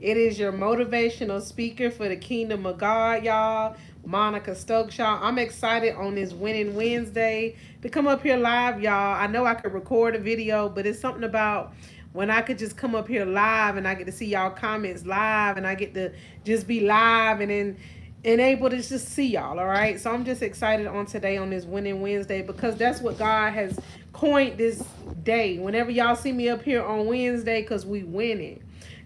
It is your motivational speaker for the kingdom of God, y'all. Monica Stokes, y'all. I'm excited on this Winning Wednesday to come up here live, y'all. I know I could record a video, but it's something about when I could just come up here live and I get to see y'all comments live and I get to just be live and able to just see y'all. All right. So I'm just excited on today on this Winning Wednesday because that's what God has coined this day. Whenever y'all see me up here on Wednesday, because we winning.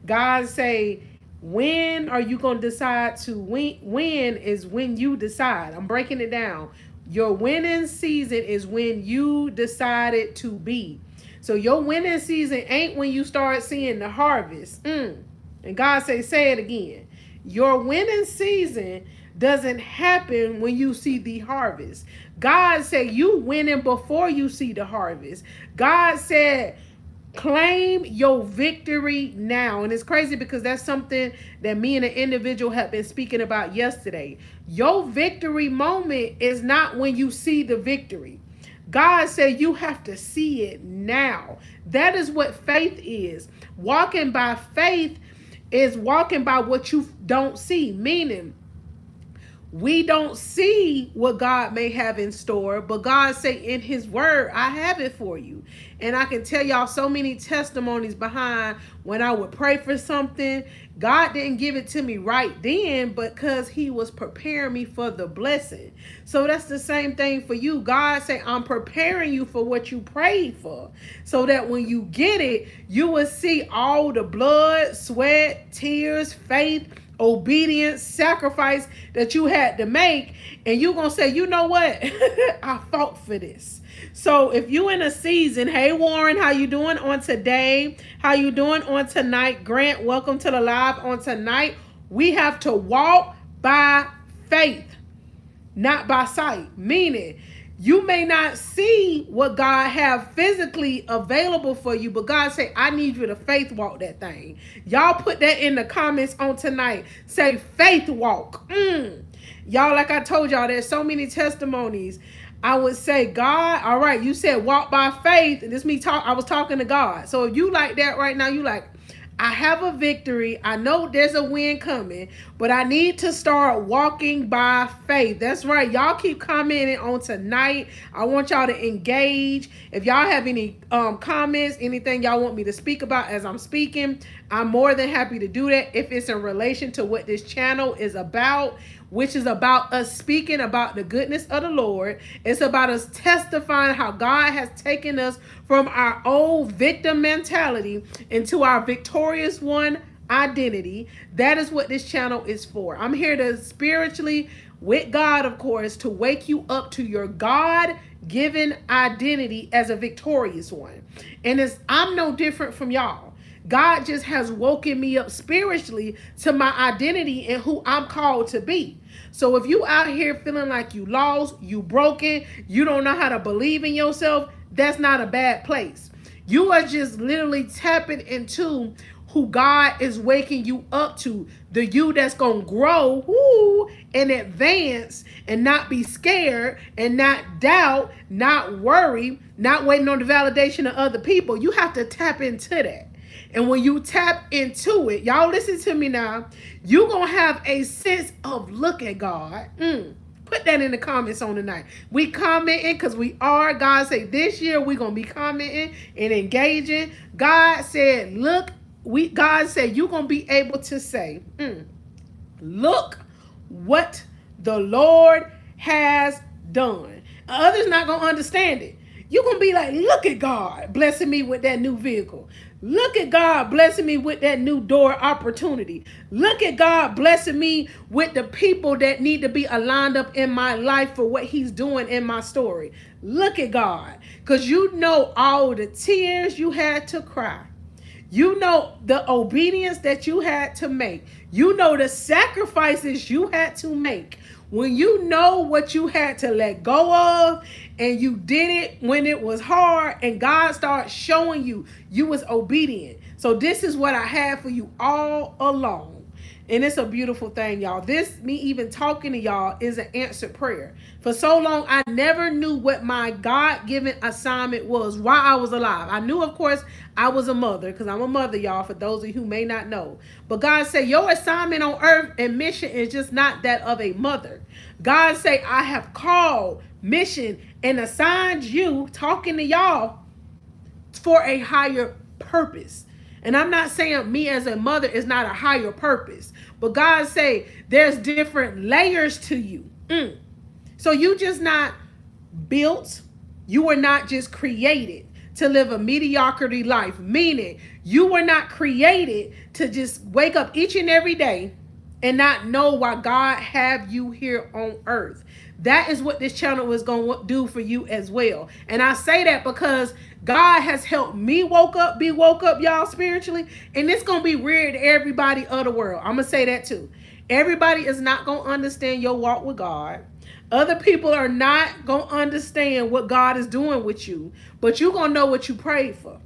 God say, when are you going to decide to win? Win is when you decide. I'm breaking it down. Your winning season is when you decided to be. So your winning season ain't when you start seeing the harvest. And God say it again. Your winning season doesn't happen when you see the harvest. God said you winning before you see the harvest. God said claim your victory now. And it's crazy because that's something that me and an individual have been speaking about yesterday. Your victory moment is not when you see the victory. God said you have to see it now. That is what faith is. Walking by faith is walking by what you don't see, meaning we don't see what God may have in store, but God say in his word, I have it for you. And I can tell y'all so many testimonies behind when I would pray for something. God didn't give it to me right then because he was preparing me for the blessing. So that's the same thing for you. God say, I'm preparing you for what you prayed for. So that when you get it, you will see all the blood, sweat, tears, faith, obedience, sacrifice that you had to make, and you're gonna say, you know what? I fought for this. So if you in a season, hey Warren, how you doing on today? How you doing on tonight? Grant, welcome to the live on tonight. We have to walk by faith, not by sight. Meaning, you may not see what God have physically available for you, but God say, I need you to faith walk that thing. Y'all put that in the comments on tonight. Say faith walk. Y'all, like I told y'all, there's so many testimonies. I would say, God, all right, you said walk by faith. And this me talk, I was talking to God. So if you like that right now, you like, I have a victory. I know there's a win coming, but I need to start walking by faith. That's right. Y'all keep commenting on tonight. I want y'all to engage. If y'all have any comments, anything y'all want me to speak about as I'm speaking, I'm more than happy to do that if it's in relation to what this channel is about, which is about us speaking about the goodness of the Lord. It's about us testifying how God has taken us from our old victim mentality into our victorious one identity. That is what this channel is for. I'm here to spiritually, with God, of course, to wake you up to your God-given identity as a victorious one. And I'm no different from y'all. God just has woken me up spiritually to my identity and who I'm called to be. So if you out here feeling like you lost, you broken, you don't know how to believe in yourself, that's not a bad place. You are just literally tapping into who God is waking you up to. The you that's going to grow and advance and not be scared and not doubt, not worry, not waiting on the validation of other people. You have to tap into that. And when you tap into it, y'all listen to me now, you're going to have a sense of look at God. Put that in the comments on tonight. We commenting because we are. God say this year we're going to be commenting and engaging. God said, look, God said you're going to be able to say, look what the Lord has done. Others not going to understand it. You're going to be like, look at God blessing me with that new vehicle. Look at God blessing me with that new door opportunity. Look at God blessing me with the people that need to be aligned up in my life for what he's doing in my story. Look at God. Because you know all the tears you had to cry. You know the obedience that you had to make. You know the sacrifices you had to make. When you know what you had to let go of and you did it when it was hard and God started showing you, you was obedient. So this is what I had for you all along. And it's a beautiful thing, y'all. This, me even talking to y'all, is an answered prayer. For so long, I never knew what my God-given assignment was while I was alive. I knew, of course, I was a mother, because I'm a mother, y'all, for those of you who may not know. But God said, your assignment on earth and mission is just not that of a mother. God say, I have called, mission, and assigned you, talking to y'all, for a higher purpose. And I'm not saying me as a mother is not a higher purpose, but God say there's different layers to you. So you just not built, you were not just created to live a mediocrity life, meaning you were not created to just wake up each and every day and not know why God have you here on earth. That is what this channel is going to do for you as well. And I say that because God has helped me be woke up, y'all, spiritually. And it's going to be weird to everybody of the world. I'm going to say that too. Everybody is not going to understand your walk with God. Other people are not going to understand what God is doing with you. But you're going to know what you prayed for.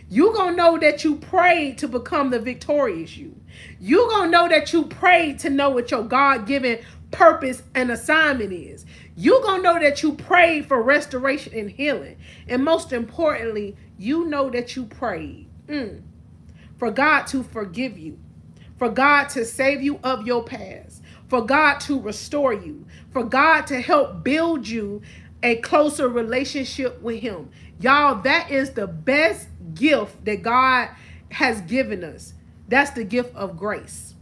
You're going to know that you prayed to become the victorious you. You're going to know that you prayed to know what your God-given purpose and assignment is. You're going to know that you prayed for restoration and healing. And most importantly, you know that you prayed for God to forgive you, for God to save you of your past, for God to restore you, for God to help build you a closer relationship with him. Y'all, that is the best gift that God has given us. That's the gift of grace.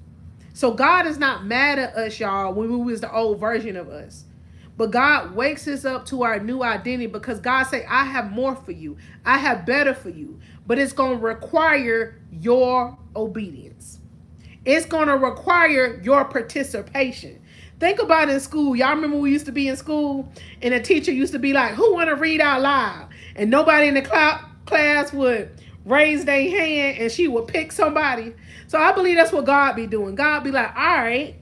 So God is not mad at us, y'all, when we was the old version of us. But God wakes us up to our new identity because God say, I have more for you. I have better for you. But it's going to require your obedience. It's going to require your participation. Think about in school. Y'all remember we used to be in school and a teacher used to be like, who want to read out loud? And nobody in the class would raise their hand and she would pick somebody. So I believe that's what God be doing. God be like, all right,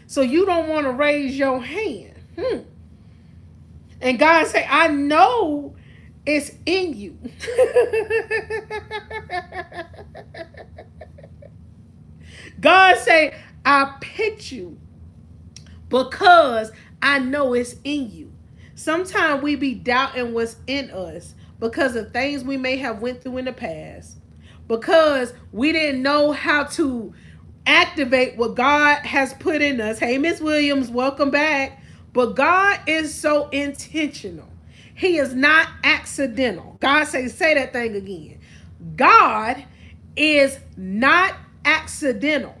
so you don't want to raise your hand. And God say, I know it's in you. God say, I picked you because I know it's in you. Sometimes we be doubting what's in us because of things we may have went through in the past, because we didn't know how to activate what God has put in us. Hey, Miss Williams, welcome back. But God is so intentional. He is not accidental. God say that thing again. God is not accidental.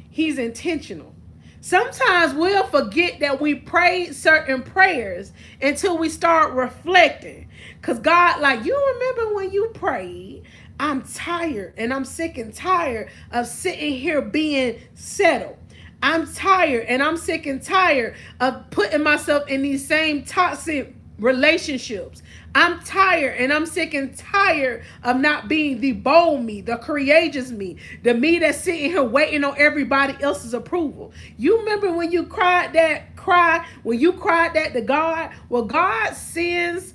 He's intentional. Sometimes we'll forget that we prayed certain prayers until we start reflecting. Because God, like, you remember when you prayed, I'm tired and I'm sick and tired of sitting here being settled. I'm tired and I'm sick and tired of putting myself in these same toxic relationships. I'm tired and I'm sick and tired of not being the bold me, the courageous me, the me that's sitting here waiting on everybody else's approval. You remember when you cried that to God? Well, God sends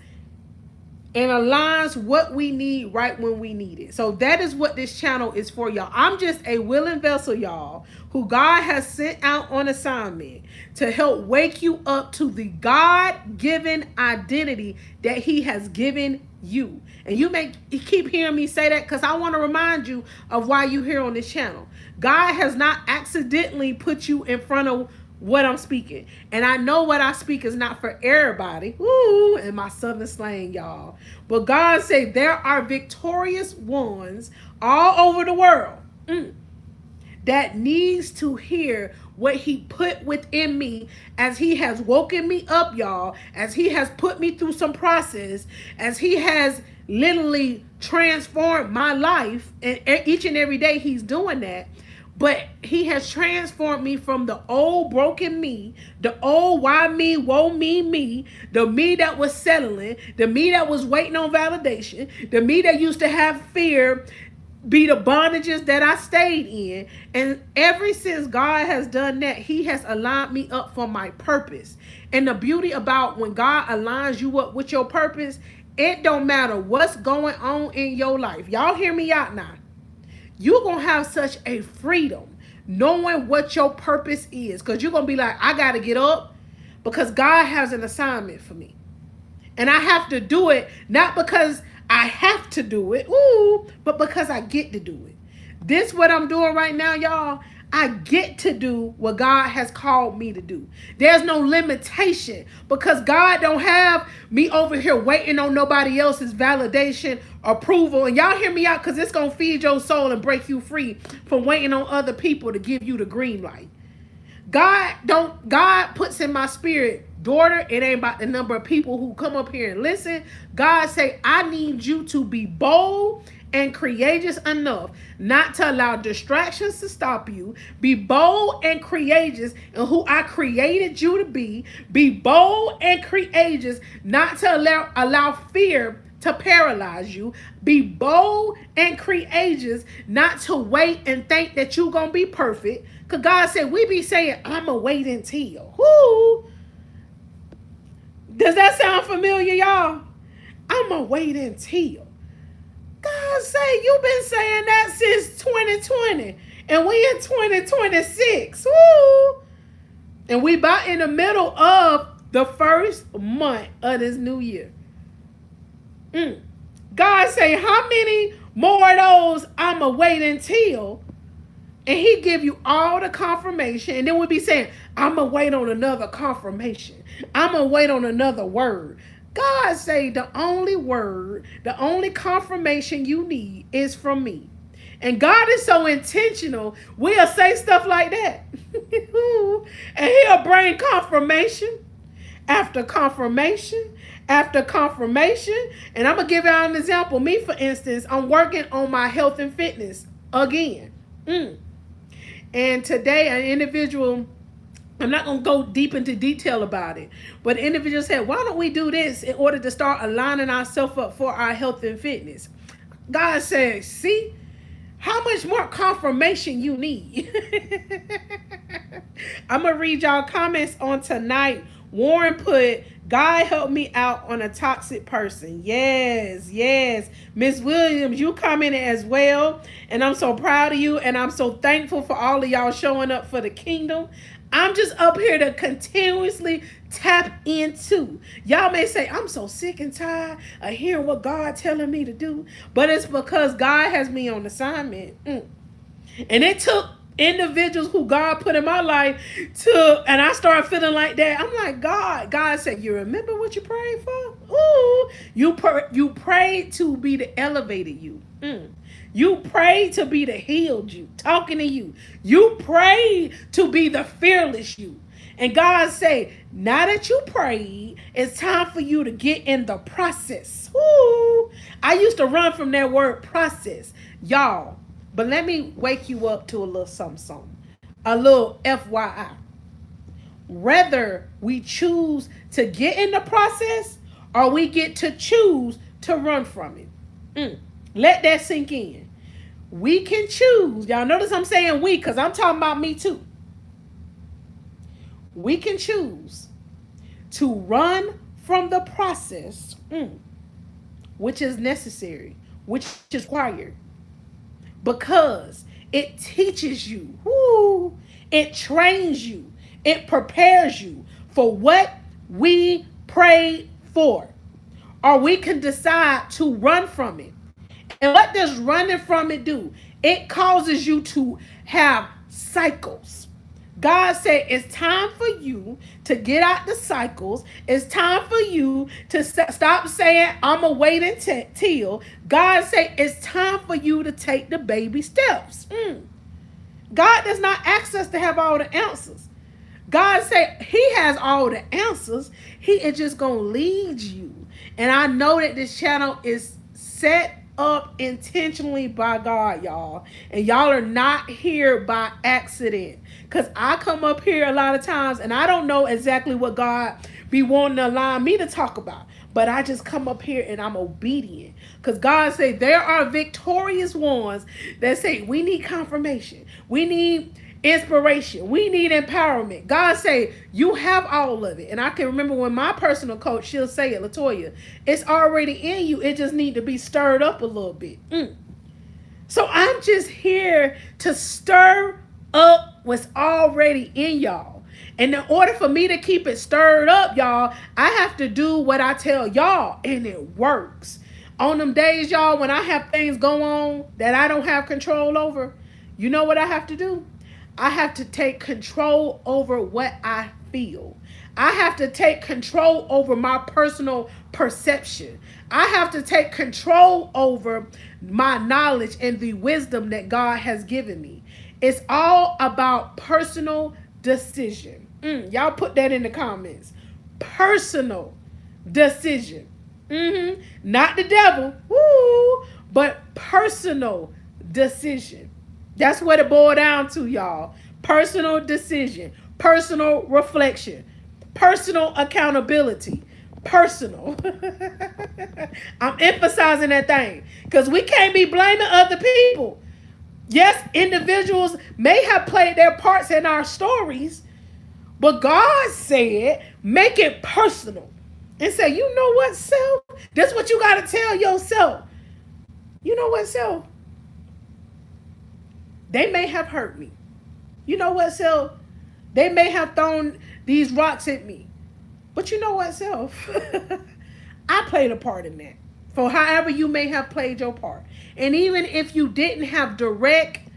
and aligns what we need right when we need it. So that is what this channel is for, y'all. I'm just a willing vessel, y'all, who God has sent out on assignment to help wake you up to the God-given identity that he has given you. And you may keep hearing me say that because I want to remind you of why you're here on this channel. God has not accidentally put you in front of what I'm speaking. And I know what I speak is not for everybody. Woo, and my southern slang, y'all. But God said there are victorious ones all over the world that needs to hear what he put within me as he has woken me up, y'all, as he has put me through some process, as he has literally transformed my life. And each and every day he's doing that. But he has transformed me from the old broken me, the old why me, woe me, the me that was settling, the me that was waiting on validation, the me that used to have fear, be the bondages that I stayed in. And ever since God has done that, he has aligned me up for my purpose. And the beauty about when God aligns you up with your purpose, it don't matter what's going on in your life. Y'all hear me out now. You're going to have such a freedom knowing what your purpose is. Because you're going to be like, I got to get up because God has an assignment for me. And I have to do it, not because I have to do it, but because I get to do it. This what I'm doing right now, y'all. I get to do what God has called me to do. There's no limitation because God don't have me over here waiting on nobody else's validation, approval. And y'all hear me out, because it's going to feed your soul and break you free from waiting on other people to give you the green light. God puts in my spirit, daughter, it ain't about the number of people who come up here and listen. God say, I need you to be bold and courageous enough not to allow distractions to stop you. Be bold and courageous in who I created you to be. Be bold and courageous not to allow fear to paralyze you. Be bold and courageous not to wait and think that you're going to be perfect. Because God said, we be saying, I'm going to wait until. Whoo! Does that sound familiar, y'all? I'm going to wait until. God say, you've been saying that since 2020. And we in 2026. Woo! And we about in the middle of the first month of this new year. God say, how many more of those I'ma wait until? And he give you all the confirmation. And then we'll be saying, I'ma wait on another confirmation. I'ma wait on another word. God say the only word, the only confirmation you need is from me. And God is so intentional, we'll say stuff like that. And he'll bring confirmation after confirmation after confirmation. And I'm going to give y'all an example. Me, for instance, I'm working on my health and fitness again. And today, an individual, I'm not going to go deep into detail about it, but the individual said, why don't we do this in order to start aligning ourselves up for our health and fitness? God said, see how much more confirmation you need. I'm going to read y'all comments on tonight. Warren put, God help me out on a toxic person. Yes, yes. Miss Williams, you commented as well. And I'm so proud of you. And I'm so thankful for all of y'all showing up for the kingdom. I'm just up here to continuously tap into. Y'all may say, I'm so sick and tired of hearing what God telling me to do. But it's because God has me on assignment. And it took individuals who God put in my life and I started feeling like that. I'm like, God said, you remember what you prayed for? Ooh, you prayed to be the elevated you. You prayed to be the healed you, talking to you. You prayed to be the fearless you. And God say, now that you prayed, it's time for you to get in the process. Ooh, I used to run from that word process, y'all. But let me wake you up to a little something. A little FYI. Whether we choose to get in the process or we get to choose to run from it. Let that sink in. We can choose. Y'all notice I'm saying we, because I'm talking about me too. We can choose to run from the process, which is necessary, which is required. Because it teaches you, it trains you, it prepares you for what we prayed for. Or we can decide to run from it. And what does running from it do? It causes you to have cycles. God said it's time for you to get out the cycles. It's time for you to stop saying, I'm going to wait until. God said it's time for you to take the baby steps. God does not ask us to have all the answers. God said he has all the answers. He is just going to lead you. And I know that this channel is set up intentionally by God, y'all. And y'all are not here by accident. Because I come up here a lot of times and I don't know exactly what God be wanting to allow me to talk about. But I just come up here and I'm obedient. Because God said there are victorious ones that say we need confirmation. We need inspiration. We need empowerment. God say you have all of it. And I can remember when my personal coach, she'll say it, Latoya, it's already in you. It just need to be stirred up a little bit. So I'm just here to stir up what's already in y'all. And in order for me to keep it stirred up, y'all, I have to do what I tell y'all, and it works. On them days, y'all, when I have things go on that I don't have control over, you know what I have to do? I have to take control over what I feel. I have to take control over my personal perception. I have to take control over my knowledge and the wisdom that God has given me. It's all about personal decision. Y'all put that in the comments. Personal decision. Not the devil, woo, but personal decision. That's what it boiled down to, y'all. Personal decision, personal reflection, personal accountability, personal. I'm emphasizing that thing because we can't be blaming other people. Yes, individuals may have played their parts in our stories, but God said, make it personal. And say, you know what, self? That's what you got to tell yourself. You know what, self? They may have hurt me. You know what, self? They may have thrown these rocks at me. But you know what, self? I played a part in that. For however you may have played your part. And even if you didn't have direct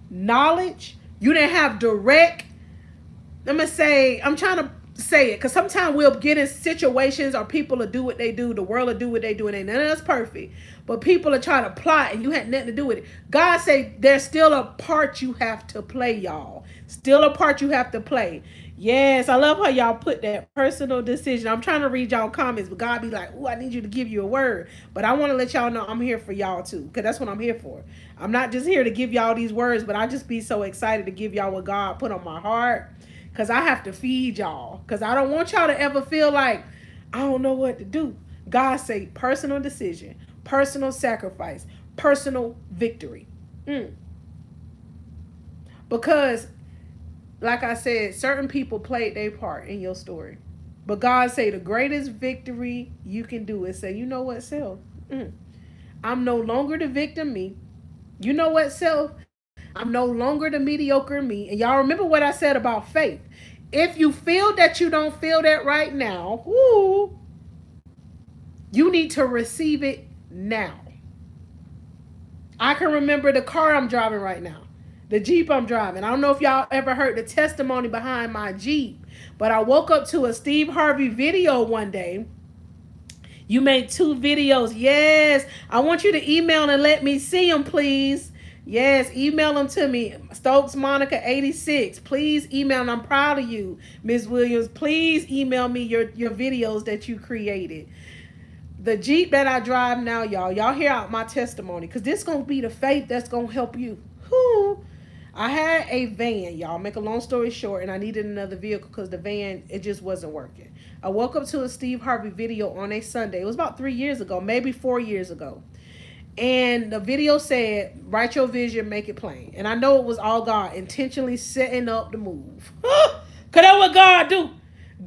knowledge, you didn't have direct, I'm trying to say it because sometimes we'll get in situations or people will do what they do, the world will do what they do, and ain't none of that's perfect. But people are trying to plot and you had nothing to do with it. God say there's still a part you have to play, y'all. Still a part you have to play. Yes, I love how y'all put that personal decision. I'm trying to read y'all comments, but God be like, oh, I need you to give you a word. But I want to let y'all know I'm here for y'all too, because that's what I'm here for. I'm not just here to give y'all these words, but I just be so excited to give y'all what God put on my heart. Because I have to feed y'all. Because I don't want y'all to ever feel like, I don't know what to do. God say personal decision, personal sacrifice, personal victory. Because, like I said, certain people played their part in your story. But God say the greatest victory you can do is say, you know what, self? I'm no longer the victim me. You know what, self? I'm no longer the mediocre me. And y'all remember what I said about faith. If you feel that you don't feel that right now, whoo, you need to receive it now. I can remember the car I'm driving right now, the Jeep I'm driving. I don't know if y'all ever heard the testimony behind my Jeep, but I woke up to a Steve Harvey video one day. You made 2 videos. Yes, I want you to email and let me see them, please. Yes, email them to me. Stokes Monica 86. Please email, and I'm proud of you, Ms. Williams. Please email me your videos that you created. The Jeep that I drive now, y'all hear out my testimony, because this going to be the faith that's going to help you. Whoo! I had a van, y'all. Make a long story short, and I needed another vehicle because the van, it just wasn't working. I woke up to a Steve Harvey video on a Sunday. It was about 3 years ago, maybe 4 years ago. And the video said, write your vision, make it plain. And I know it was all God intentionally setting up the move. Because that's what God do.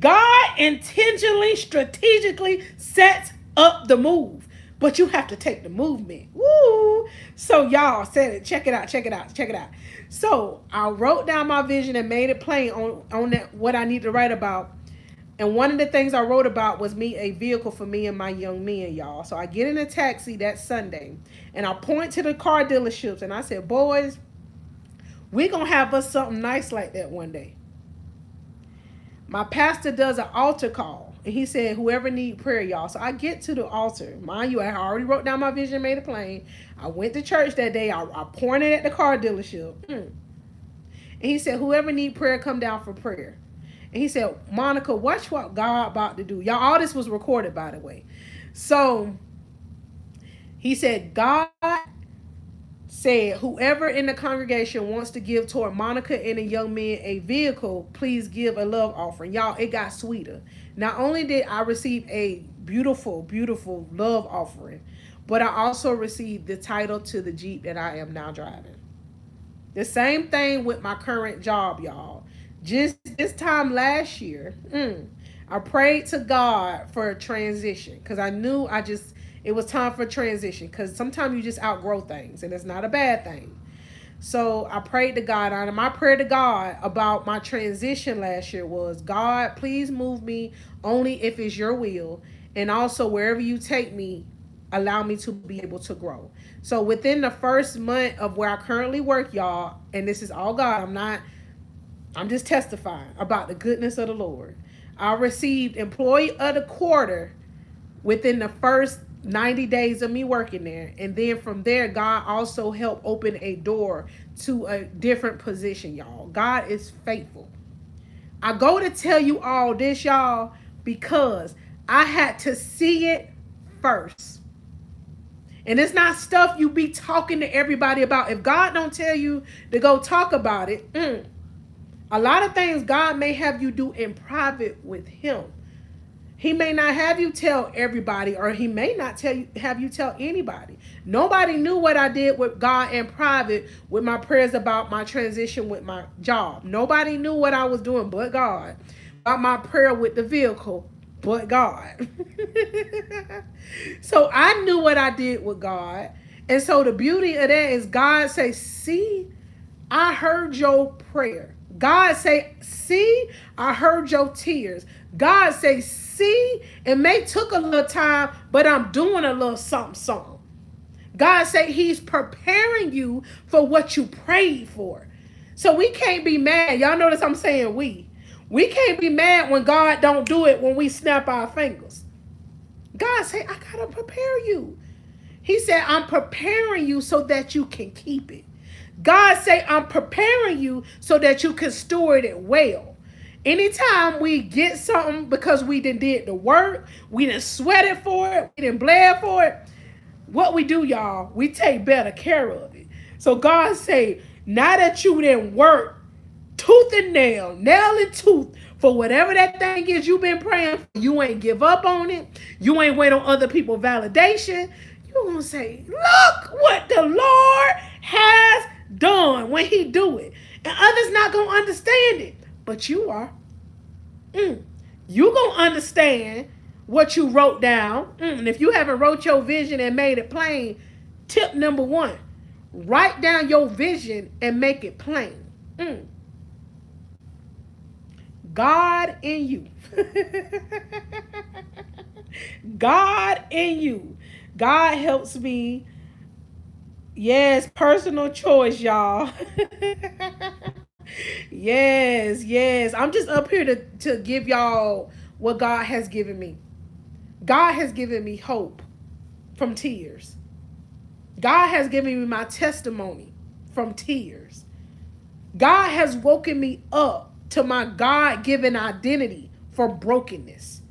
God intentionally, strategically sets up the move. But you have to take the movement. Woo! So y'all said it. Check it out. Check it out. Check it out. So I wrote down my vision and made it plain on that, what I need to write about. And one of the things I wrote about was a vehicle for me and my young men, y'all. So I get in a taxi that Sunday, and I point to the car dealerships, and I said, boys, we're going to have us something nice like that one day. My pastor does an altar call, and he said, whoever need prayer, y'all. So I get to the altar. Mind you, I already wrote down my vision, made it plain. I went to church that day. I pointed at the car dealership. And he said, whoever need prayer, come down for prayer. And he said, Monica, watch what God about to do. Y'all, all this was recorded, by the way. So he said, God said, whoever in the congregation wants to give toward Monica and the young men a vehicle, please give a love offering. Y'all, it got sweeter. Not only did I receive a beautiful, beautiful love offering, but I also received the title to the Jeep that I am now driving. The same thing with my current job, y'all. Just this time last year, I prayed to God for a transition because I knew it was time for transition, because sometimes you just outgrow things and it's not a bad thing. So I prayed to God, and my prayer to God about my transition last year was, God, please move me only if it's your will. And also, wherever you take me, allow me to be able to grow. So within the first month of where I currently work, y'all, and this is all God, I'm just testifying about the goodness of the Lord. I received Employee of the Quarter within the first 90 days of me working there. And then from there, God also helped open a door to a different position, y'all. God is faithful. I go to tell you all this, y'all, because I had to see it first. And it's not stuff you be talking to everybody about. If God don't tell you to go talk about it, a lot of things God may have you do in private with him. He may not have you tell everybody, or he may not have you tell anybody. Nobody knew what I did with God in private with my prayers about my transition with my job. Nobody knew what I was doing but God. About my prayer with the vehicle but God. So I knew what I did with God. And so the beauty of that is God say, see, I heard your prayer. God say, see, I heard your tears. God say, see, it may took a little time, but I'm doing a little something, something. God say he's preparing you for what you prayed for. So we can't be mad. Y'all notice I'm saying we. We can't be mad when God don't do it when we snap our fingers. God say, I gotta prepare you. He said, I'm preparing you so that you can keep it. God say, I'm preparing you so that you can steward it well. Anytime we get something because we did the work, we didn't sweat it for it, we didn't bled for it, what we do, y'all, we take better care of it. So God say, now that you didn't work tooth and nail and tooth for whatever that thing is you've been praying for, you ain't give up on it, you ain't wait on other people's validation, you're going to say, look what the Lord has done when he do it. And others not going to understand it, but you are. You going to understand what you wrote down. And if you haven't wrote your vision and made it plain, tip number 1, write down your vision and make it plain. God in you. God in you. God helps me. Yes, personal choice, y'all. Yes. I'm just up here to give y'all what God has given me. God has given me hope from tears. God has given me my testimony from tears. God has woken me up to my God-given identity for brokenness.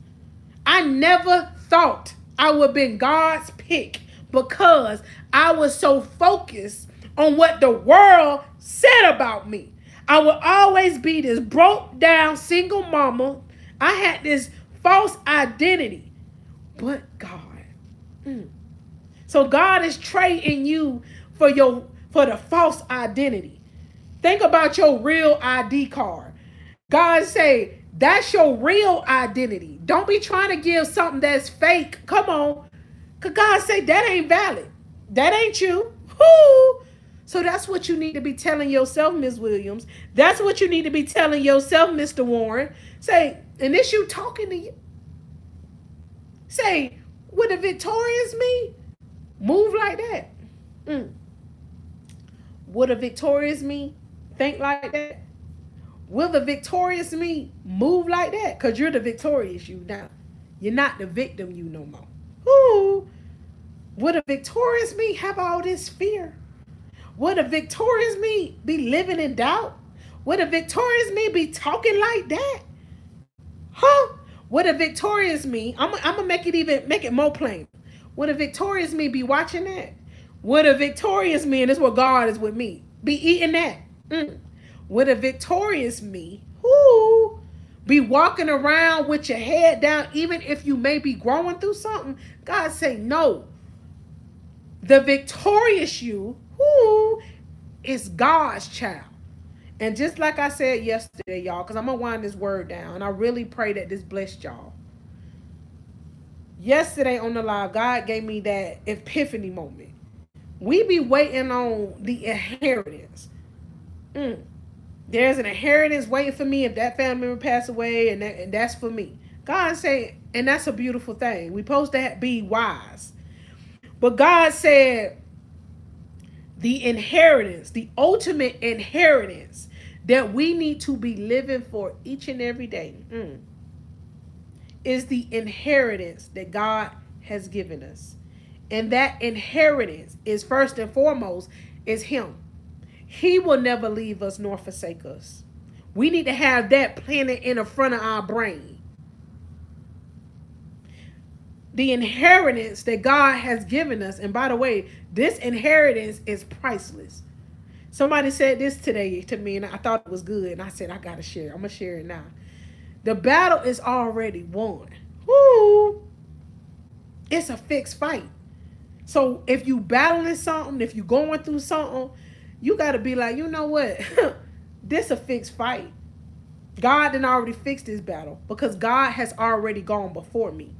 I never thought I would have been God's pick because I was so focused on what the world said about me. I would always be this broke down single mama. I had this false identity. But God. So God is trading you for the false identity. Think about your real ID card. God say, that's your real identity. Don't be trying to give something that's fake. Come on. Because God say, that ain't valid. That ain't you. Whoo! So that's what you need to be telling yourself, Ms. Williams. That's what you need to be telling yourself, Mr. Warren. Say, and this you talking to you. Say, would a victorious me move like that? Would a victorious me think like that? Will the victorious me move like that? Because you're the victorious you now. You're not the victim you no more. Ooh. Would a victorious me have all this fear? Would a victorious me be living in doubt? Would a victorious me be talking like that? Huh? Would a victorious me, I'm gonna make it more plain. Would a victorious me be watching that? Would a victorious me, and this is what God is with me, be eating that? Would a victorious me, be walking around with your head down, even if you may be growing through something? God say no. The victorious you, is God's child. And just like I said yesterday, y'all, because I'm going to wind this word down, and I really pray that this blessed y'all. Yesterday on the live, God gave me that epiphany moment. We be waiting on the inheritance. Mm. There's an inheritance waiting for me if that family member pass away, and that's for me. God said, and that's a beautiful thing. We supposed to be wise, but God said the inheritance, the ultimate inheritance that we need to be living for each and every day, is the inheritance that God has given us. And that inheritance is first and foremost is Him. He will never leave us nor forsake us. We need to have that planted in the front of our brain. The inheritance that God has given us. And by the way, this inheritance is priceless. Somebody said this today to me, and I thought it was good. And I said, I got to share. I'm going to share it now. The battle is already won. Woo! It's a fixed fight. So if you battling something, if you going through something, you got to be like, you know what? This a fixed fight. God didn't already fix this battle because God has already gone before me.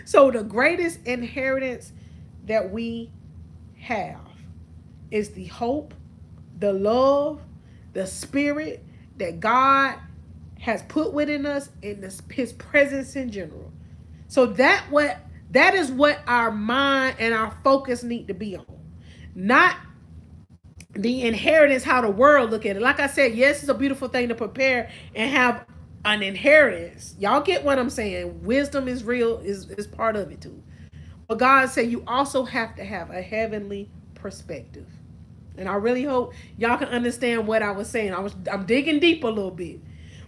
So the greatest inheritance that we have is the hope, the love, the spirit that God has put within us, in His presence in general. So that is what our mind and our focus need to be on. Not the inheritance, how the world look at it. Like I said, yes, it's a beautiful thing to prepare and have an inheritance. Y'all get what I'm saying? Wisdom is real, is part of it too. But God said you also have to have a heavenly perspective. And I really hope y'all can understand what I was saying. I'm digging deep a little bit.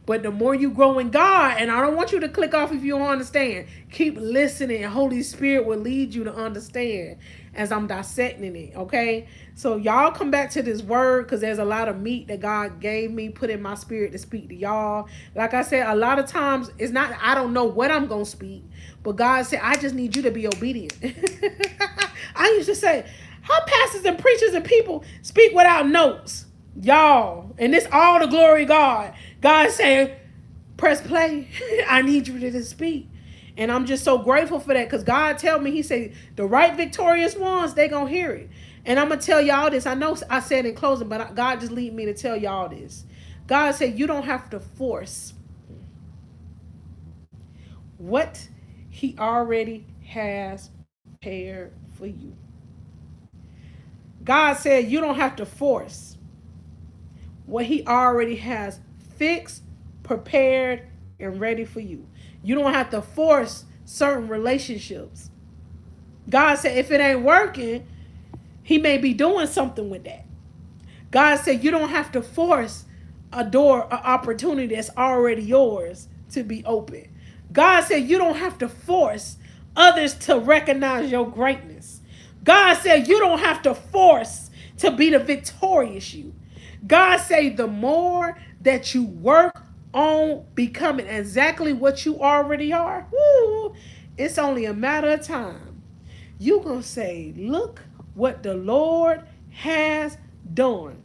But the more you grow in God, and I don't want you to click off if you don't understand. Keep listening. Holy Spirit will lead you to understand as I'm dissecting it, okay? So y'all come back to this word because there's a lot of meat that God gave me, put in my spirit to speak to y'all. Like I said, a lot of times it's not, I don't know what I'm going to speak, but God said, I just need you to be obedient. I used to say, how pastors and preachers and people speak without notes? Y'all, and this all the glory of God. God saying, press play. I need you to speak. And I'm just so grateful for that because God tell me, He said, the right victorious ones, they gonna hear it. And I'm gonna tell y'all this. I know I said in closing, but God just lead me to tell y'all this. God said, you don't have to force what He already has prepared for you. God said, you don't have to force what He already has fixed, prepared, and ready for you. You don't have to force certain relationships. God said if it ain't working, He may be doing something with that. God said you don't have to force a door, an opportunity that's already yours to be open. God said you don't have to force others to recognize your greatness. God said you don't have to force to be the victorious you. God say the more that you work on becoming exactly what you already are, woo, it's only a matter of time. You gonna say, look what the Lord has done.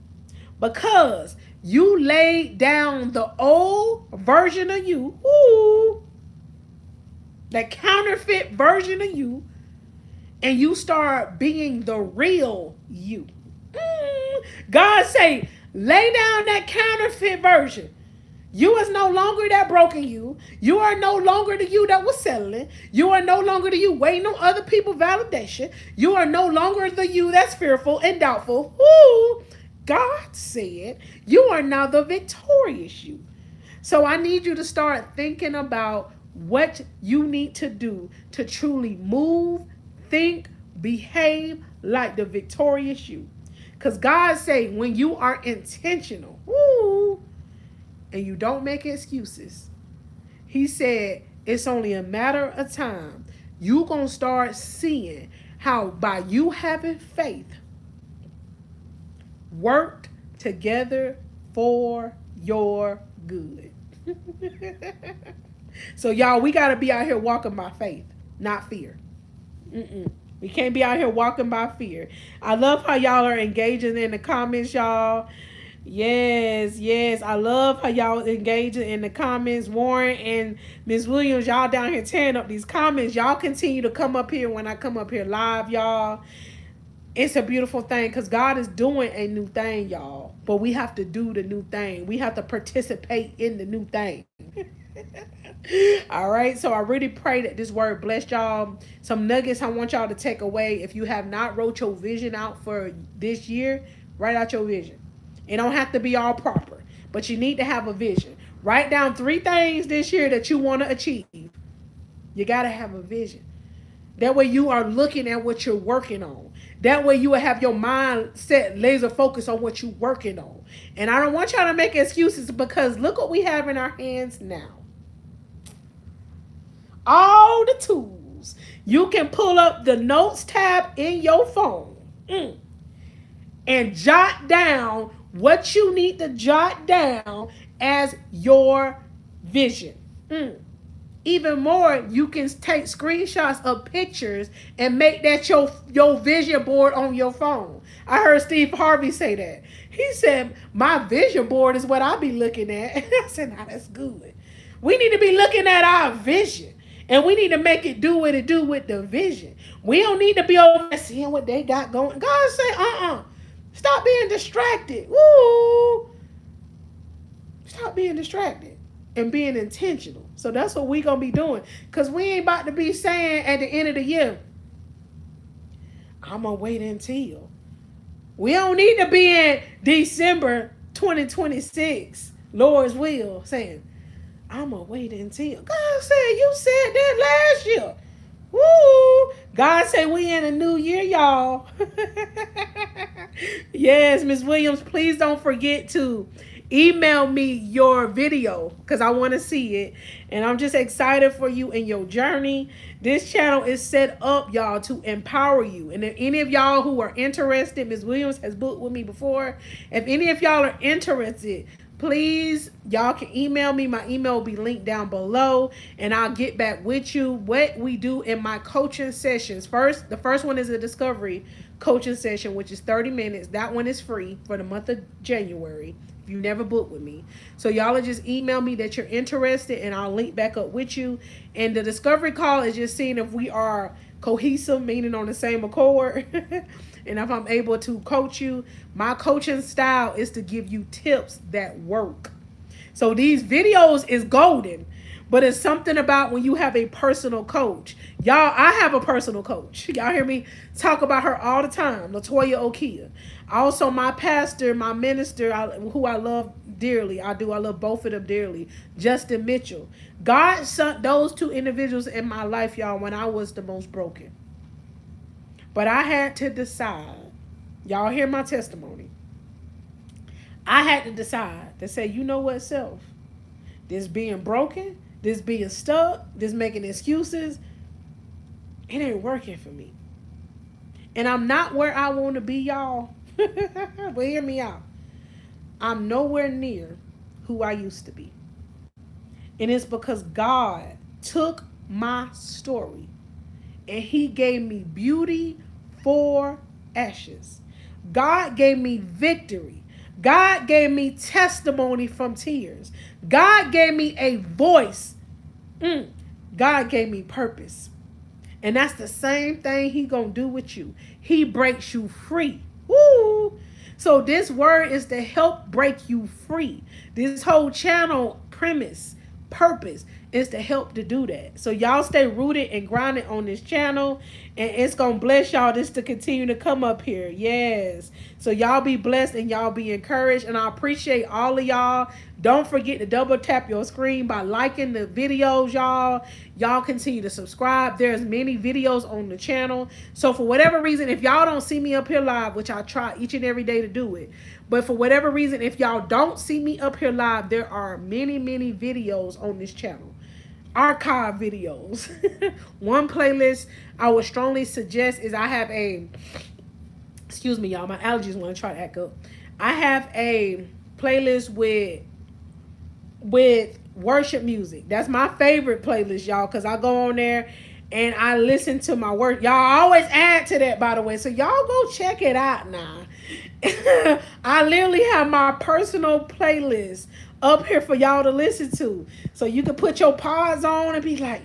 Because you laid down the old version of you, woo, that counterfeit version of you, and you start being the real you. God say, lay down that counterfeit version. You is no longer that broken you. You are no longer the you that was settling. You are no longer the you waiting on other people's validation. You are no longer the you that's fearful and doubtful. Who God said you are now the victorious you. So I need you to start thinking about what you need to do to truly move, think, behave like the victorious you. Because God say when you are intentional, woo, and you don't make excuses, He said it's only a matter of time. You going to start seeing how by you having faith worked together for your good. So y'all, we got to be out here walking by faith, not fear. We can't be out here walking by fear. I love how y'all are engaging in the comments, y'all. Yes. I love how y'all engaging in the comments. Warren and Miss Williams, y'all down here tearing up these comments. Y'all continue to come up here when I come up here live, y'all. It's a beautiful thing because God is doing a new thing, y'all. But we have to do the new thing. We have to participate in the new thing. All right. So I really pray that this word blessed y'all. Some nuggets I want y'all to take away. If you have not wrote your vision out for this year, write out your vision. It don't have to be all proper, but you need to have a vision. Write down 3 things this year that you want to achieve. You got to have a vision. That way you are looking at what you're working on. That way you will have your mind set laser focus on what you're working on. And I don't want y'all to make excuses because look what we have in our hands now. All the tools. You can pull up the notes tab in your phone and jot down what you need to jot down as your vision. Even more, you can take screenshots of pictures and make that your vision board on your phone. I heard Steve Harvey say that. He said, my vision board is what I be looking at. I said, nah, that's good. We need to be looking at our vision. And we need to make it do what it do with the vision. We don't need to be over there seeing what they got going. God say, stop being distracted. Woo! Stop being distracted and being intentional. So that's what we gonna be doing. Cause we ain't about to be saying at the end of the year, I'm gonna wait until. We don't need to be in December 2026, Lord's will, saying, I'm gonna wait until. God said, you said that last year. Woo! God said we in a new year, y'all. Yes, Miss Williams, please don't forget to email me your video because I want to see it. And I'm just excited for you in your journey. This channel is set up, y'all, to empower you. And if any of y'all who are interested, Miss Williams has booked with me before. If any of y'all are interested, please, y'all can email me. My email will be linked down below, and I'll get back with you. What we do in my coaching sessions. The first one is a discovery coaching session, which is 30 minutes. That one is free for the month of January if you never booked with me. So y'all just email me that you're interested, and I'll link back up with you. And the discovery call is just seeing if we are cohesive, meaning on the same accord. And if I'm able to coach you, my coaching style is to give you tips that work. So these videos is golden, but it's something about when you have a personal coach. Y'all, I have a personal coach. Y'all hear me talk about her all the time, Latoya Okia. Also, my pastor, my minister, who I love dearly. I love both of them dearly. Justin Mitchell. God sent those 2 individuals in my life, y'all, when I was the most broken. But I had to decide. Y'all hear my testimony. I had to decide to say, you know what, self? This being broken, this being stuck, this making excuses, it ain't working for me. And I'm not where I want to be, y'all. But hear me out. I'm nowhere near who I used to be. And it's because God took my story and he gave me beauty for ashes. God gave me victory. God gave me testimony from tears. God gave me a voice. God gave me purpose. And that's the same thing he gonna do with you. He breaks you free. Woo! So this word is to help break you free. This whole channel premise, purpose, is to help to do that. So y'all stay rooted and grounded on this channel, and it's gonna bless y'all just to continue to come up here. Yes. So y'all be blessed and y'all be encouraged, and I appreciate all of y'all. Don't forget to double tap your screen by liking the videos, y'all. Y'all continue to subscribe. There's many videos on the channel. So for whatever reason, if y'all don't see me up here live, which I try each and every day to do it, but for whatever reason, if y'all don't see me up here live, there are many videos on this channel. Archive videos. One playlist I would strongly suggest is I have a, excuse me y'all, my allergies want to try to act up. I have a playlist with worship music. That's my favorite playlist, y'all, because I go on there and I listen to my work. Y'all always add to that, by the way, so y'all go check it out now. I literally have my personal playlist up here for y'all to listen to. So you can put your pods on and be like,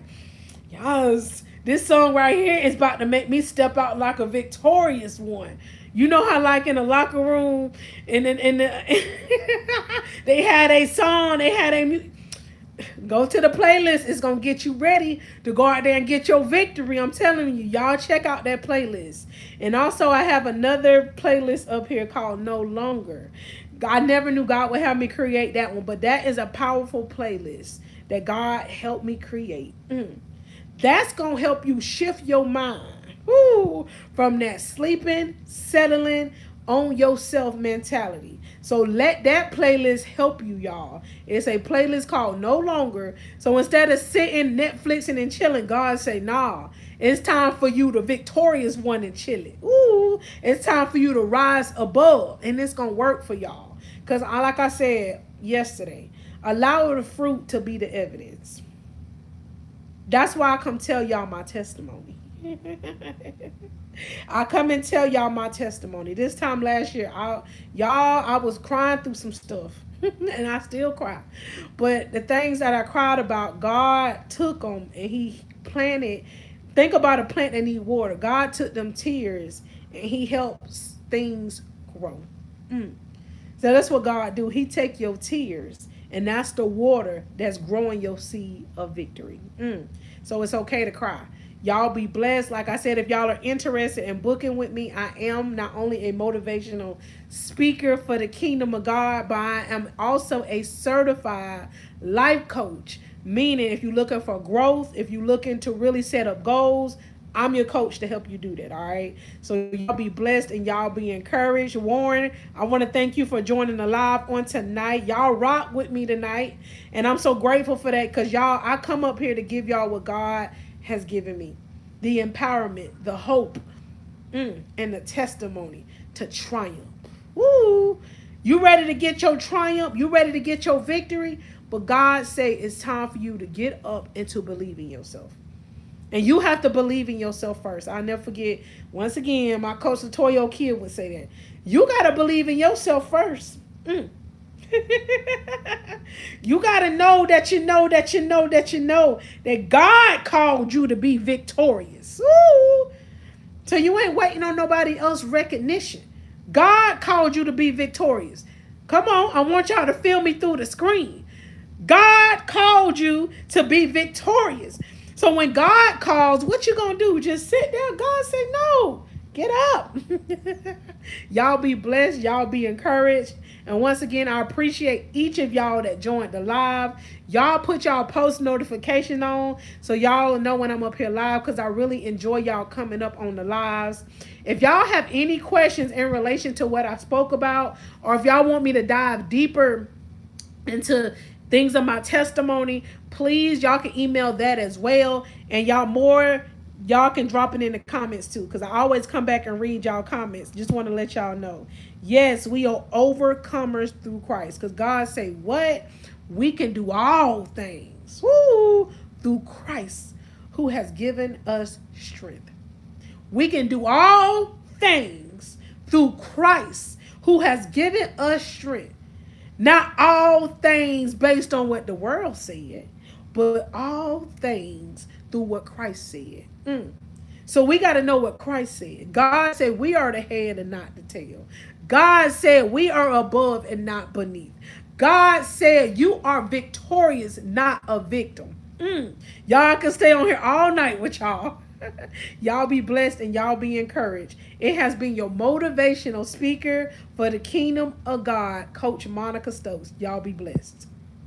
yes, This song right here is about to make me step out like a victorious one. You know how like in the locker room and then they had a song, they had a go to the playlist. It's gonna get you ready to go out there and get your victory. I'm telling you, y'all check out that playlist. And also I have another playlist up here called No Longer. I never knew God would have me create that one, but that is a powerful playlist that God helped me create. That's gonna help you shift your mind from that sleeping, settling on yourself mentality. So let that playlist help you, y'all. It's a playlist called No Longer. So instead of sitting Netflixing and chilling, God say, nah, it's time for you, the victorious one, and chill it. It's time for you to rise above, and it's gonna work for y'all. Because like I said yesterday, allow the fruit to be the evidence. That's why I come tell y'all my testimony. I come and tell y'all my testimony. This time last year, I was crying through some stuff. And I still cry. But the things that I cried about, God took them and he planted. Think about a plant that need water. God took them tears and he helps things grow. So that's what God do. He take your tears and that's the water that's growing your seed of victory. So it's okay to cry. Y'all be blessed. Like I said, if y'all are interested in booking with me, I am not only a motivational speaker for the kingdom of God, but I am also a certified life coach. Meaning if you're looking for growth, if you're looking to really set up goals, I'm your coach to help you do that, all right? So y'all be blessed and y'all be encouraged. Warren, I want to thank you for joining the live on tonight. Y'all rock with me tonight, and I'm so grateful for that because y'all, I come up here to give y'all what God has given me. The empowerment, the hope, and the testimony to triumph. Woo! You ready to get your triumph? You ready to get your victory? But God say it's time for you to get up and to believe in yourself. And you have to believe in yourself first. I'll never forget, once again, my coach, Latoya Kid, would say that. You got to believe in yourself first. You got to know that you know that you know that you know that God called you to be victorious. Ooh. So you ain't waiting on nobody else's recognition. God called you to be victorious. Come on, I want y'all to feel me through the screen. God called you to be victorious. So when God calls, what you gonna do? Just sit there? God say no. Get up. Y'all be blessed. Y'all be encouraged. And once again, I appreciate each of y'all that joined the live. Y'all put y'all post notification on so y'all know when I'm up here live because I really enjoy y'all coming up on the lives. If y'all have any questions in relation to what I spoke about, or if y'all want me to dive deeper into things of my testimony, please, y'all can email that as well. And y'all can drop it in the comments too, because I always come back and read y'all comments. Just want to let y'all know. Yes, we are overcomers through Christ. Because God say what? We can do all things through Christ who has given us strength. We can do all things through Christ who has given us strength. Not all things based on what the world said, but all things through what Christ said. So we got to know what Christ said. God said we are the head and not the tail. God said we are above and not beneath. God said you are victorious, not a victim. Y'all can stay on here all night with y'all. Y'all be blessed and y'all be encouraged. It has been your motivational speaker for the kingdom of God, Coach Monica Stokes. Y'all be blessed.